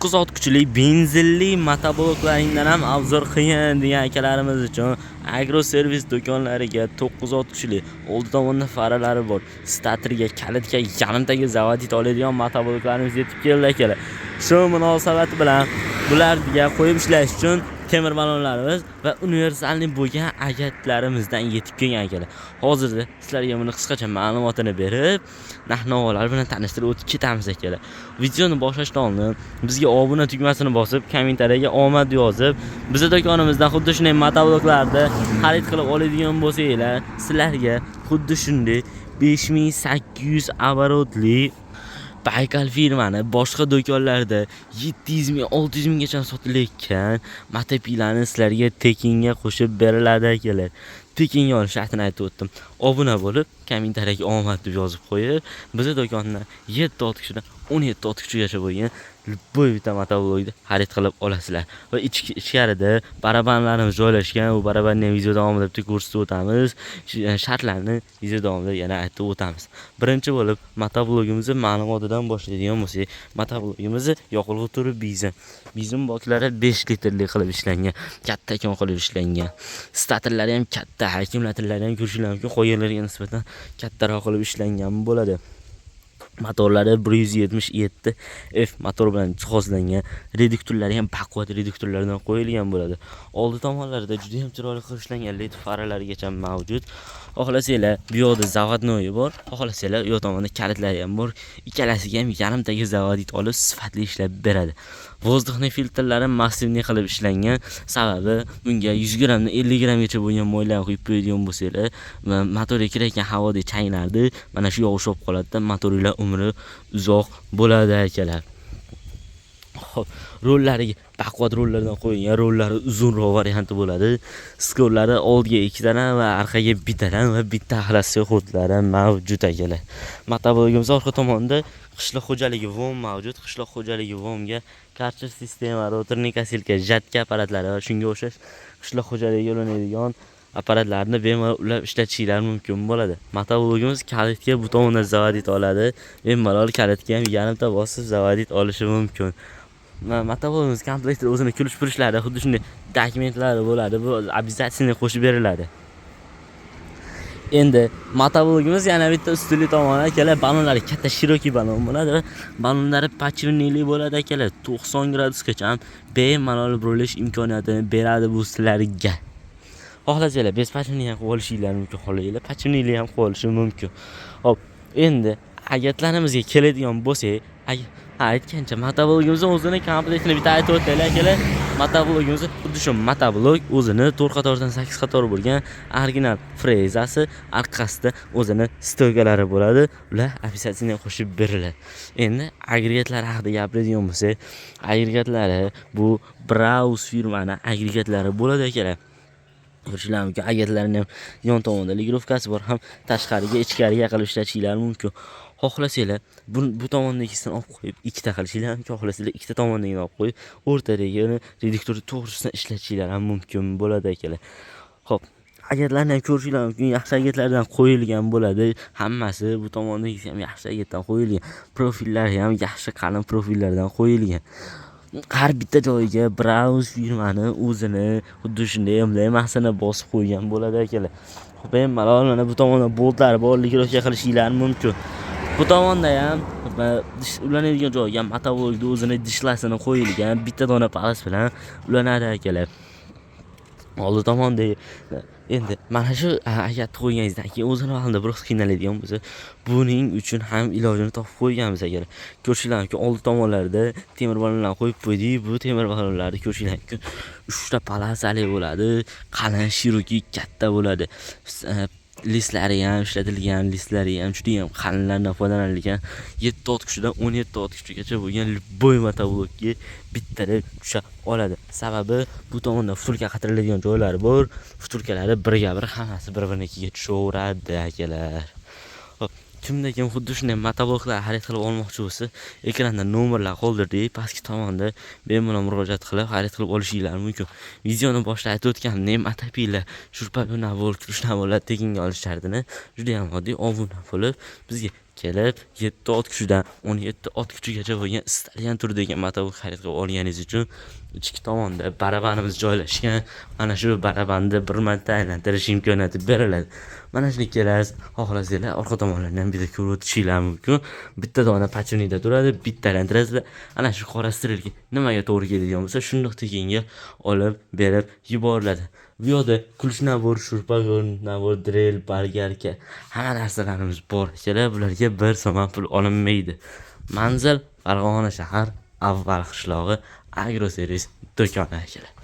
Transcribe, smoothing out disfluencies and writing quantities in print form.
9 ot kuchli benzinli motobloklardan ham obzor qiyin degan akalarimiz uchun agro servis do'konlariga 9 ot kuchli oldi tomonda faralari bor, statorga, kalitga, yarimtaga zavodit oladigan motobloklarimiz yetib keldi akalar. Shu munosabat bilan bularga qo'yib ishlash uchun temir balonlarimiz va universalniy bo'lgan agatlarimizdan yetib kelgan akalar. Hozirda sizlarga buni qisqacha ma'lumotini berib, narx-navolar bilan tanishtirib o'tib ketamiz akalar. Videoni boshlashdan oldin bizga obuna tugmasini bosib, kommentariyaga omad yozib, bizning do'konimizdan xuddi shunday motobloklarni xarid qilib oladigan bo'lsanglar, sizlarga xuddi shunday 5800 оборотli Baykal firmani boshqa do'konlarda 700 ming, 600 minggacha sotilayotgan motopilani sizlarga tekinga qo'shib beriladi akalar. Tekinga olish shartini aytib o'tdim. Obuna bo'lib, kommentariyaga omad deb yozib qo'yib, bizning do'kondan 7 ot kuchidan 17 ot kuchigacha bo'lgan любой bitta motoblokni xarid qilib olasizlar. Va ichkarida barabanlarimiz joylashgan. Bu barabanni video davomida bitta ko'rsatib o'tamiz. Shartlarni video davomida yana aytib o'tamiz. Birinchi bo'lib motoblogimizni ma'lumotidan boshlaydigan bo'lsak, motoblogimizni yoqilg'i turi benzin. Benzin boklari 5 litrli qilib ishlangan, kattakon qilib ishlangan. Statorlari ham katta, akkumulyatorlari ham ko'rishinglar mumkin, qo'yganlarga nisbatan kattaroq qilib ishlangan bo'ladi. Motorlari 177 F motor bilan jihozlangan. Reduktorlari ham baquvvat reduktorlardan qo'yilgan bo'ladi. Oldi tomonlarida juda ham chiroyli qilib ishlangan led faralarigacha mavjud. Xohlasanglar, bu yoqda zavodnoyi bor, xohlasanglar, u yoq tomonda kalitlari ham bor. Ikkalasiga ham yarimtaga zavodit olib sifatli ishlab beradi. Vozdухni filtrlari massivniy qilib ishlangan. Sababi bunga 100 grammdan 50 grammgacha bo'lgan moylar qo'yib qo'yadigan bo'lsanglar, motorga kirayotgan havodagi changlarni mana shu yoq ushab qoladi, motorlar umri uzoq bo'ladi akalar. Xo'p, rollariga baquvvat rollardan qo'yilgan, rollari uzunroq varianti bo'ladi. Skorlari oldiga 2 dana va orqaga 1 dana va bitta axlat xurtlari mavjud akalar. Motoblogimiz orqa tomonida qishloq xo'jaligi vom mavjud. Qishloq xo'jaligi vomga karcher sistema, rotornik asilka, jatka apparatlari va shunga o'xshash qishloq xo'jaligiga ulanadigan apparatlarni bemalol ulab ishlatishingiz mumkin bo'ladi. Motoblogimiz kalitga bu tomondan zavodit oladi. Bemalol kalitga ham yarimta bosib zavodit olishi mumkin. Motoblogimiz komplektida o'zini kulish-purishlari, xuddi shunday dokumentlari bo'ladi. Bu обязательно qo'shib beriladi. Endi motoblogimiz yana bitta ustunlik tomoni akalar, balonlari katta shiroki balon bo'ladi va balonlari pachivnili bo'ladi akalar. 90 gradusgacha ham bemalol burilish imkoniyatini beradi bu sizlarga. Xohlasanglar, bespachivniy ham qilib olishingiz mumkin, xohlasanglar pachivnili ham qilib olish mumkin. Hop, endi agatlarimizga keladigan bo'lsak, aytgancha motoblogimizning o'zini komplektini bitta aytib o'taylik akalar. Motoblogimiz xuddi shu motoblok o'zini 4 qatordan 8 qator bo'lgan original frezasi, orqasida o'zini stoykalari bo'ladi. Ular обязательно qo'shib beriladi. Endi agregatlari haqida gapiradigan bo'lsak, agregatlari bu Braus firmani agregatlari bo'ladi akalar. Ko'rishinglar mumkin, agregatlarning ham yon tomonida ligirovkasi bor, ham tashqariga, ichkariga qilib ishlatishingiz mumkin. Xohlasanglar, bu tomondagisidan olib qo'yib ikkita qilishingiz mumkin, xohlasanglar ikkita tomondagini olib qo'yib, o'rtadagi reduktorni to'g'risidan ishlatishingiz ham mumkin bo'ladi akalar. Xo'p, agatlarni ham ko'rishinglar mumkin, yaxshi agatlardan qo'yilgan bo'ladi. Hammasi bu tomondagisi ham yaxshi agatdan qo'yilgan. Profillari ham yaxshi qalin profillardan qo'yilgan. Har bitta joyiga Braus firmani o'zini xuddi shunday emblemasini bosib qo'ygan bo'ladi akalar. Xo'p, bemalol mana bu tomonda boltlari bor, ligirovka qilishingiz mumkin. Bu tomonda ham ulanadigan joyga motoblogni o'zini dishlasini qo'yilgan, bitta dona palas bilan ulanadi akalar. Oldi tomonda endi mana shu agatni qo'yganingizdan keyin o'zini vaqtida biroz qiynaladigan bo'lsa, buning uchun ham ilojini topib qo'yganmiz akalar. Ko'rishinglar mumkin, oldi tomonlarida temir balonlar qo'yib qo'ydik. Bu temir balonlarni ko'rishinglar mumkin, 3 ta palasali bo'ladi, qalin, shiroki, katta bo'ladi. Listlari ham ishlatilgan, listlari ham juda ham qalinlardan foydalanilgan. 7 ot kuchidan 17 ot kuchigacha bo'lgan любой motoblokga bittada tusha oladi. Sababi bu tomonda vtulka qatiriladigan joylari bor. Vtulkalari birga-bir hammasi bir-birinikiga tushaveradi akalar. Hop, kimda kim xuddi shunday motobloklar xarid qilib olmoqchi bo'lsa, ekranda nomerlar qoldirdik, pastki tomonda bemalol murojaat qilib xarid qilib olishingiz mumkin. Videoni boshida aytib o'tganim, motopillar, shurpa navol, kurush navollar tekinga olish shartini juda ham oddiy, obuna bo'lib bizga kelib 7 ot kuchidan 17 ot kuchigacha bo'lgan istalgan turdagi motoblok xarid qilib olganingiz uchun ichki tomonda barabanimiz joylashgan. Mana shu barabanda bir marta aylantirish imkoniyati beriladi. Mana shuni kelasiz, xohlasanglar orqa tomonlarni ham bitta ko'rib o'tishinglar mumkin. Bitta dona pachunida turadi, bitta aylantirasizlar. Ana shu qora strelka nimaga to'g'ri keladigan bo'lsa, shundoq tekinga olib berib yuboriladi. Bu yoqda ключ nabor, shurpagul nabor, drill, bolgarka, hamma narsalarimiz bor. Kelar bularga 1 so'm pul olinmaydi. Manzil Farg'ona shahar, Avval qishlog'i, Agroservis do'koni akalar.